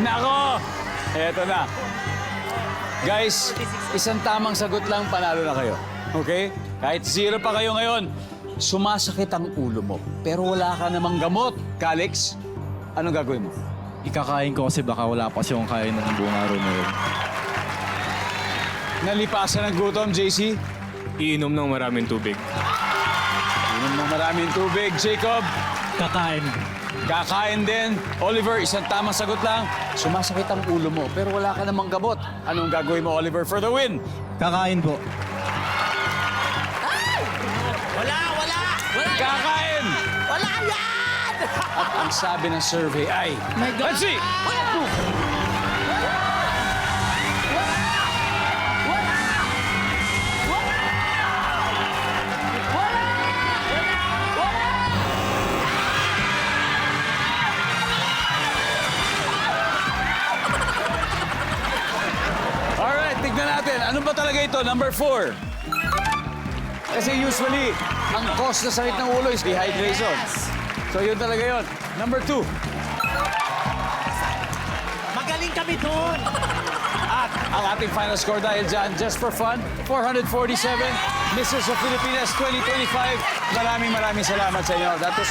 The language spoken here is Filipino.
Nako! Eto na. Guys, isang tamang sagot lang, panalo na kayo. Okay? Kahit zero pa kayo ngayon, sumasakit ang ulo mo. Pero wala ka namang gamot. Calix, anong gagawin mo? Ikakain ko kasi baka wala pa siyang kain ng buong araw na yun. Nalipasan ng gutom, JC? Iinom ng maraming tubig. Inom ng maraming tubig. Jacob? Kakain. Kakain din. Oliver, isang tamang sagot lang. Sumasakit ang ulo mo, pero wala ka namang gamot. Anong gagawin mo, Oliver, for the win? Kakain po. Wala! Kakain! Wala yan! At ang sabi ng survey ay... Let's see! Alright, tignan natin. Ano ba talaga ito? Number 4. Kasi usually, ang cause na sakit ng ulo is dehydration. So yun talaga yun. Number 2. Magaling kami doon! At ang ating final score dahil dyan, just for fun, 447, Mrs. of Pilipinas 2025. Maraming salamat sa inyo. That was